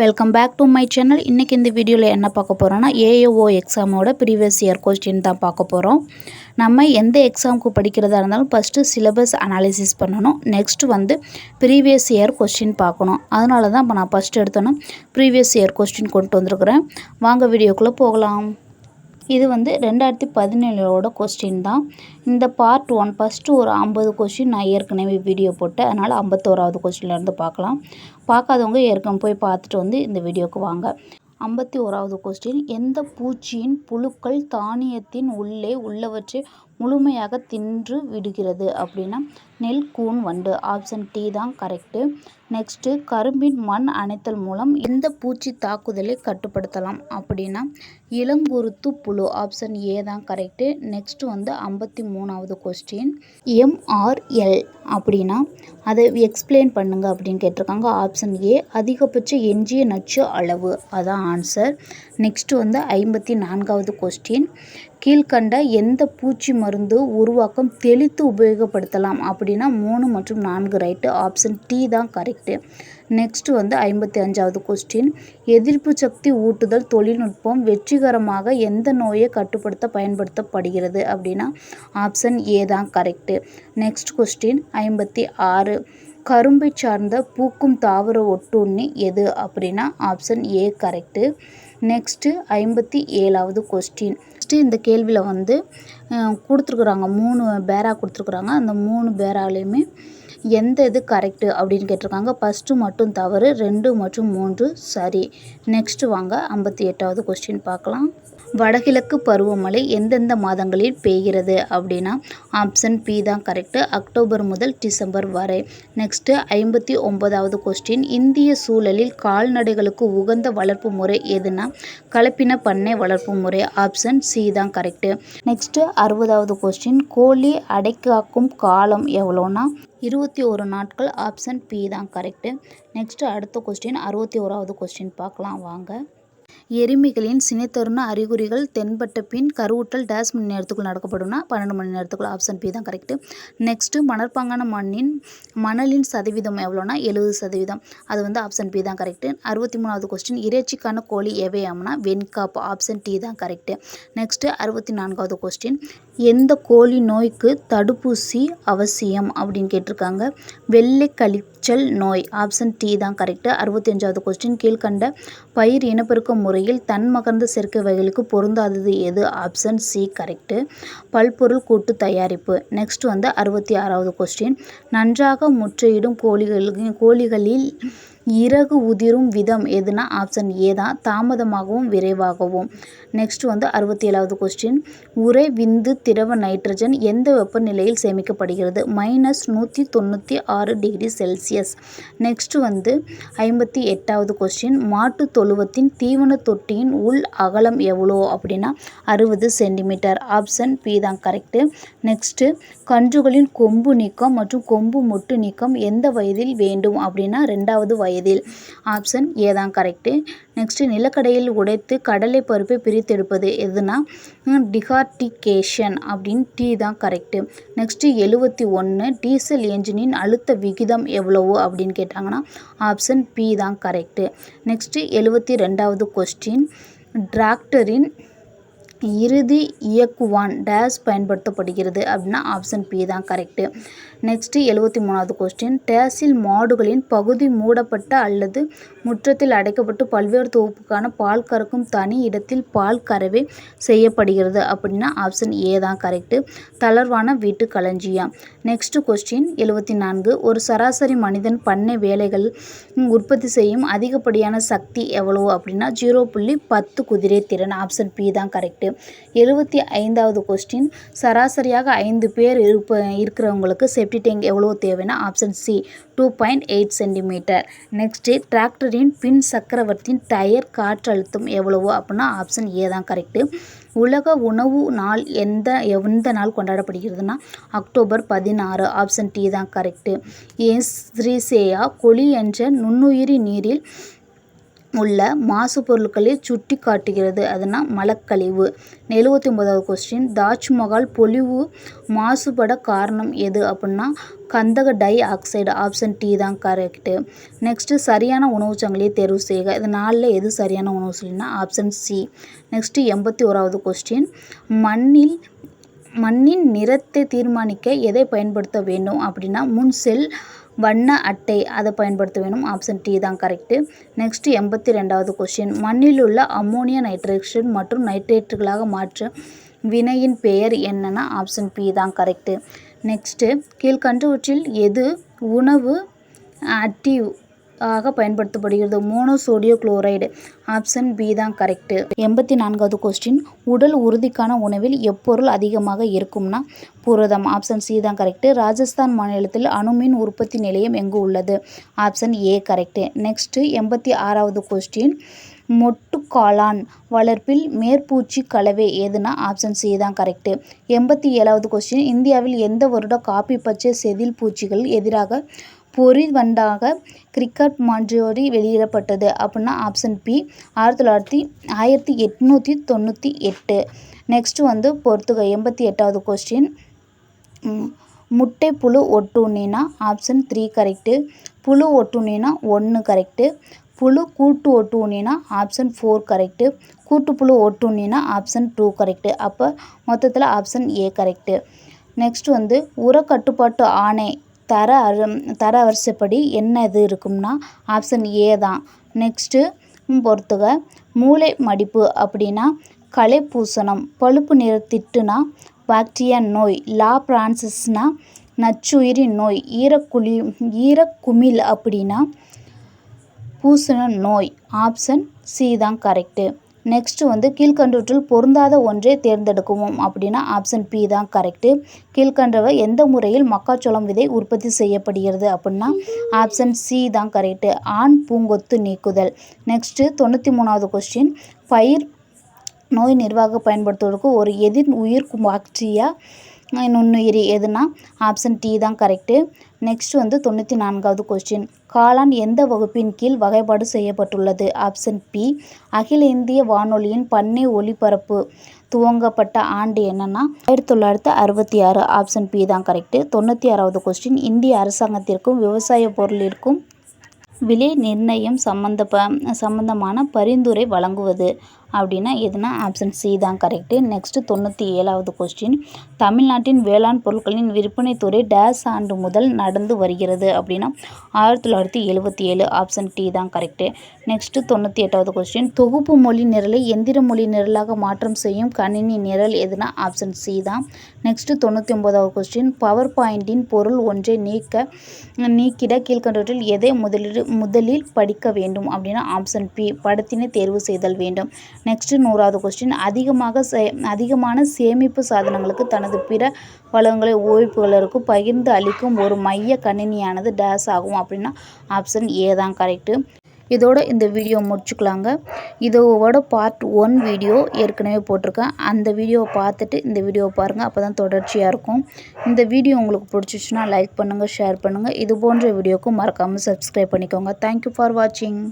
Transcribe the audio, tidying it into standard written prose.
Welcome back to my channel. இன்றைக்கி இந்த வீடியோவில் என்ன பார்க்க போகிறோன்னா ஏஏஓ எக்ஸாமோட ப்ரீவியஸ் இயர் கொஸ்டின் தான் பார்க்க போகிறோம். நம்ம எந்த எக்ஸாமுக்கு படிக்கிறதா இருந்தாலும் ஃபஸ்ட்டு சிலபஸ் அனாலிசிஸ் பண்ணணும். நெக்ஸ்ட்டு ப்ரீவியஸ் இயர் கொஸ்டின் பார்க்கணும். அதனால தான் இப்போ நான் ஃபஸ்ட்டு எடுத்தோன்னா ப்ரீவியஸ் இயர் கொஸ்டின் கொண்டு வந்திருக்கிறேன். வாங்க வீடியோக்குள்ளே போகலாம். இது 2017ஓட கொஸ்டின் தான். இந்த பார்ட் 1 ஃபஸ்ட்டு ஒரு 50 கொஸ்டின் நான் ஏற்கனவே வீடியோ போட்டேன். அதனால் 51வது கொஸ்டின்லேருந்து பார்க்கலாம். பார்க்காதவங்க ஏற்கனவே போய் பார்த்துட்டு இந்த வீடியோவுக்கு வாங்க. 51வது கொஸ்டின், எந்த பூச்சியின் புழுக்கள் தானியத்தின் உள்ளே உள்ளவற்றை முழுமையாக தின்று விடுகிறது அப்படின்னா நெல் கூன் வண்டு. ஆப்ஷன் டி தான் கரெக்டு. நெக்ஸ்ட்டு, கரும்பின் மண் அணைத்தல் மூலம் எந்த பூச்சி தாக்குதலை கட்டுப்படுத்தலாம் அப்படின்னா இளங்குருத்து புழு. ஆப்ஷன் ஏ தான் கரெக்டு. நெக்ஸ்ட்டு 53வது கொஸ்டின், எம்ஆர்எல் அப்படின்னா அதை எக்ஸ்பிளைன் பண்ணுங்க அப்படின்னு கேட்டிருக்காங்க. ஆப்ஷன் ஏ அதிகபட்ச எஞ்சிய நச்சு அளவு, அதான் ஆன்சர். நெக்ஸ்ட்டு 54வது கொஸ்டின், கீழ்கண்ட எந்த பூச்சி மருந்து உருவாக்கம் தெளித்து உபயோகப்படுத்தலாம் அப்படின்னா 3 மற்றும் 4 ரைட்டு. ஆப்ஷன் டி தான் கரெக்டு. நெக்ஸ்ட்டு 55வது கொஸ்டின், எதிர்ப்பு சக்தி ஊட்டுதல் தொழில்நுட்பம் வெற்றிகரமாக எந்த நோயை கட்டுப்படுத்த பயன்படுத்தப்படுகிறது அப்படின்னா ஆப்ஷன் ஏ தான் கரெக்டு. நெக்ஸ்ட் கொஸ்டின் 56, கரும்பை சார்ந்த பூக்கும் தாவர ஒட்டுண்ணி எது அப்படின்னா ஆப்ஷன் ஏ கரெக்டு. நெக்ஸ்ட்டு 57வது கொஸ்டின், இந்த கேள்வியில் கொடுத்துருக்குறாங்க 3 பேரா கொடுத்துருக்குறாங்க. அந்த 3 பேராலையுமே எந்த இது கரெக்டு அப்படின்னு கேட்டிருக்காங்க. ஃபஸ்ட்டு மட்டும் தவறு, 2 மற்றும் 3 சரி. நெக்ஸ்ட்டு வாங்க 58வது கொஸ்டின் பார்க்கலாம். வடகிழக்கு பருவமழை எந்தெந்த மாதங்களில் பெய்கிறது அப்படின்னா ஆப்ஷன் பி தான் கரெக்டு, அக்டோபர் முதல் டிசம்பர் வரை. நெக்ஸ்ட்டு 59வது கொஸ்டின், இந்திய சூழலில் கால்நடைகளுக்கு உகந்த வளர்ப்பு முறை எதுனா கலப்பின பண்ணை வளர்ப்பு முறை. ஆப்ஷன் சி தான் கரெக்டு. நெக்ஸ்ட்டு 60வது கொஸ்டின், கோழி அடைக்காக்கும் காலம் எவ்வளோனா 21 நாட்கள். ஆப்ஷன் பி தான் கரெக்டு. நெக்ஸ்ட்டு அடுத்த கொஸ்டின் 61வது கொஸ்டின் பார்க்கலாம் வாங்க. எருமைகளின் சினைத்தருண அறிகுறிகள் தென்பட்ட பின் கருவுற்றல் டேஸ் மணி நேரத்துக்குள் நடக்கப்படும்னா 12 மணி நேரத்துக்குள். ஆப்ஷன் பி தான் கரெக்டு. நெக்ஸ்ட்டு மணற்பாங்கான மணலின் சதவீதம் எவ்வளோனா 70%. அது ஆப்ஷன் பி தான் கரெக்டு. 63வது கொஸ்டின், இறைச்சிக்கான கோழி எவை ஆம்னா வெண்காப். ஆப்ஷன் டி தான் கரெக்டு. நெக்ஸ்ட்டு 64வது கொஸ்டின், எந்த கோழி நோய்க்கு தடுப்பூசி அவசியம் அப்படின்னு கேட்டிருக்காங்க. வெள்ளை கழிச்சல் நோய். ஆப்ஷன் டி தான் கரெக்டு. 65வது கொஸ்டின், கீழ்கண்ட பயிர் இனப்பெருக்க முறையில் தன்மகர்ந்த சேர்க்கை வகைகளுக்கு பொருந்தாதது எது? Option C correct. பல்பொருள் கூட்டு தயாரிப்பு. நெக்ஸ்ட் 66வது கொஸ்டின், நன்றாக முட்டையிடும் கோழிகளில் இறகு உதிரும் விதம் எதுனா ஆப்ஷன் ஏ தான், தாமதமாகவும் விரைவாகவும். நெக்ஸ்ட் 67வது கொஸ்டின், உறை விந்து திரவ நைட்ரஜன் எந்த வெப்பநிலையில் சேமிக்கப்படுகிறது? -196 டிகிரி செல்சியஸ். நெக்ஸ்ட் 58வது கொஸ்டின், மாட்டு தொழுவத்தின் தீவன தொட்டியின் உள் அகலம் எவ்வளோ அப்படின்னா 60 சென்டிமீட்டர். ஆப்ஷன் பி தான் கரெக்டு. நெக்ஸ்ட், கன்றுகளின் கொம்பு நீக்கம் மற்றும் கொம்பு மொட்டு நீக்கம் எந்த வயதில் வேண்டும் அப்படின்னா 2வது வயதில். ஆப்ஷன் ஏ தான் கரெக்டு. நெக்ஸ்ட், நிலக்கடையில் உடைத்து கடலை பருப்பை பிரித்தெடுப்பது எதுனா டிகார்டிகேஷன் அப்படின்னு டி தான் கரெக்டு. நெக்ஸ்ட் 71, டீசல் என்ஜினின் அழுத்த விகிதம் எவ்வளவு அப்படின்னு கேட்டாங்கன்னா ஆப்ஷன் பி தான் கரெக்டு. நெக்ஸ்ட் 72வது கொஸ்டின், டிராக்டரின் இறுதி இயக்குவான் டேஸ் பயன்படுத்தப்படுகிறது அப்படின்னா ஆப்ஷன் பி தான் கரெக்டு. நெக்ஸ்ட் 73வது கொஸ்டின், டேஸில் மாடுகளின் பகுதி மூடப்பட்ட அல்லது முற்றத்தில் அடைக்கப்பட்டு பல்வேறு தொகுப்புக்கான பால் கறக்கும் தனி இடத்தில் பால் கறவை செய்யப்படுகிறது அப்படின்னா ஆப்ஷன் ஏ தான் கரெக்டு. தளர்வான வீட்டு களஞ்சியம். நெக்ஸ்ட் கொஸ்டின் 74, ஒரு சராசரி மனிதன் பண்ணை வேலைகள் உற்பத்தி செய்யும் அதிகப்படியான சக்தி எவ்வளவு அப்படின்னா 0.10 குதிரை திறன். ஆப்ஷன் பி தான் கரெக்டு. 75வது கொஸ்டின், சராசரியாக 5 பேர் இருக்கிறவங்களுக்கு செப்டி டேங்க் எவ்வளோ தேவைன்னா ஆப்ஷன் சி 2.8 சென்டிமீட்டர். நெக்ஸ்ட்டு, டிராக்டரின் பின் சக்கரவர்த்தியின் டயர் காற்றழுத்தம் எவ்வளவு அப்படின்னா ஆப்ஷன் ஏ தான் கரெக்டு. உலக உணவு நாள் எந்த நாள் கொண்டாடப்படுகிறதுனா அக்டோபர் 16. ஆப்ஷன் டி தான் கரெக்டு. எஸ்ரிசேயா கொலி என்ற நுண்ணுயிரி நீரில் உள்ள மாசு பொருட்களை சுட்டி காட்டுகிறது. அதுனா மலக்கழிவு. 79வது கொஸ்டின் தாஜ்மஹால் பொலிவு மாசுபட காரணம் எது அப்படின்னா கந்தக டை ஆக்சைடு. ஆப்ஷன் டி தான் கரெக்டு. நெக்ஸ்ட்டு சரியான உணவு சங்கிலியை தேர்வு செய்க. இது 4ல் எது சரியான உணவு சங்கிலினா ஆப்ஷன் சி. நெக்ஸ்ட்டு 81வது கொஸ்டின் மண்ணின் நிறத்தை தீர்மானிக்க எதை பயன்படுத்த வேண்டும் அப்படின்னா முன்செல் வண்ண அட்டை அதை பயன்படுத்த வேணும். ஆப்ஷன் டி தான் கரெக்டு. நெக்ஸ்ட் 82வது கொஸ்டின் மண்ணில் உள்ள அம்மோனியா நைட்ரேஷன் மற்றும் நைட்ரேட்டுகளாக மாற்ற வினையின் பெயர் என்னன்னா ஆப்ஷன் பி தான் கரெக்டு. நெக்ஸ்ட்டு கீழ்கண்டவற்றில் எது உணவு அட்டிவ் ஆக பயன்படுத்தப்படுகிறது? Monosodium chloride. ஆப்ஷன் பி தான் கரெக்டு. 84வது கொஸ்டின் உடல் உறுதிக்கான உணவில் எப்பொருள் அதிகமாக இருக்கும்னா புரதம். ஆப்ஷன் சி தான் கரெக்டு. ராஜஸ்தான் மாநிலத்தில் அணுமின் உற்பத்தி நிலையம் எங்கு உள்ளது? Option A correct. நெக்ஸ்ட்டு 86வது கொஸ்டின் மொட்டுக்காளான் வளர்ப்பில் மேற்பூச்சி கலவை எதுனா ஆப்ஷன் சி தான் கரெக்டு. 87வது கொஸ்டின் இந்தியாவில் எந்த வருட காப்பி பச்சை செதில் பூச்சிகள் எதிராக பொறிவண்டாக கிரிக்கெட் மான்ட்ரியோரி வெளியிடப்பட்டது அப்படின்னா ஆப்ஷன் பி 1898. நெக்ஸ்ட்டு பொறுத்துக 88வது கொஸ்டின் முட்டை புழு ஒட்டுண்ணினா ஆப்ஷன் 3 கரெக்டு. புழு ஒட்டுண்ணினா 1 கரெக்டு. புழு கூட்டு ஒட்டுண்ணினா ஆப்ஷன் 4 கரெக்டு. கூட்டுப்புழு ஒட்டுண்ணினா ஆப்ஷன் 2 கரெக்டு. அப்போ மொத்தத்தில் ஆப்ஷன் ஏ கரெக்டு. நெக்ஸ்ட் உர கட்டுப்பாட்டு ஆணை தர வரிசைப்படி என்ன இது இருக்கும்னா ஆப்ஷன் ஏ தான். நெக்ஸ்ட்டு பொறுத்துக மூளை மடிப்பு அப்படின்னா களைப்பூசணம். பழுப்பு நிறத்திட்டுனா பாக்டீரியா நோய். லா பிரான்சிஸ்னா நச்சுயிரி நோய். ஈரக்குமிழ் அப்படின்னா பூசண நோய். ஆப்ஷன் சி தான் கரெக்டு. நெக்ஸ்ட்டு கீழ்கண்டவற்றில் பொருந்தாத ஒன்றை தேர்ந்தெடுக்கவும் அப்படின்னா ஆப்ஷன் பி தான் கரெக்டு. கீழ்கண்டவை எந்த முறையில் மக்காச்சோளம் விதை உற்பத்தி செய்யப்படுகிறது அப்படின்னா ஆப்ஷன் சி தான் கரெக்டு. ஆண் பூங்கொத்து நீக்குதல். நெக்ஸ்ட்டு 93வது கொஸ்டின் பயிர் நோய் நிர்வாக பயன்படுத்துவதற்கு ஒரு எதிர் உயிர் பாக்டீரியா நுண்ணுயிரி எதுனா ஆப்ஷன் டி தான் கரெக்டு. நெக்ஸ்ட் 94வது கொஸ்டின் காளான் எந்த வகுப்பின் கீழ் வகைப்பாடு செய்யப்பட்டுள்ளது? Option B. அகில இந்திய வானொலியின் பண்ணை ஒலிபரப்பு துவங்கப்பட்ட ஆண்டு என்னன்னா 1966. ஆப்ஷன் பி தான் கரெக்டு. 96வது கொஸ்டின் இந்திய அரசாங்கத்திற்கும் விவசாய பொருளிற்கும் விலை நிர்ணயம் சம்பந்தமான பரிந்துரை வழங்குவது அப்படின்னா எதுனா ஆப்ஷன் சி தான் கரெக்டு. நெக்ஸ்ட்டு 97வது கொஸ்டின் தமிழ்நாட்டின் வேளாண் பொருட்களின் விற்பனை துறை டேஸ் ஆண்டு முதல் நடந்து வருகிறது அப்படின்னா 1977. ஆப்ஷன் டி தான் கரெக்டு. நெக்ஸ்ட்டு 98வது கொஸ்டின் தொகுப்பு மொழி நிரலை எந்திர மொழி நிரலாக மாற்றம் செய்யும் கணினி நிரல் எதுனா ஆப்ஷன் சி தான். நெக்ஸ்ட்டு 99வது கொஸ்டின் பவர் பாயிண்டின் பொருள் ஒன்றை நீக்கிட கீழ்கண்டவற்றில் எதை முதலில் படிக்க வேண்டும் அப்படின்னா ஆப்ஷன் பி படத்தினை தேர்வு செய்தல் வேண்டும். நெக்ஸ்ட் 100வது கொஸ்டின் அதிகமான சேமிப்பு சாதனங்களுக்கு தனது பிற வளங்களை உபயோகிப்பாளருக்கு பகிர்ந்து அளிக்கும் ஒரு மைய கணினியானது டேஸ் ஆகும் அப்படின்னா ஆப்ஷன் ஏ தான் கரெக்டு. இதோட இந்த வீடியோ முடிச்சுக்கலாங்க. இதோட பார்ட் 1 வீடியோ ஏற்கனவே போட்டிருக்கேன். அந்த வீடியோவை பார்த்துட்டு இந்த வீடியோவை பாருங்கள். அப்போ தான் தொடர்ச்சியாக இருக்கும். இந்த வீடியோ உங்களுக்கு பிடிச்சிச்சுன்னா லைக் பண்ணுங்கள், ஷேர் பண்ணுங்கள். இது போன்ற வீடியோக்கும் மறக்காமல் சப்ஸ்கிரைப் பண்ணிக்கோங்க. தேங்க்யூ ஃபார் வாட்சிங்.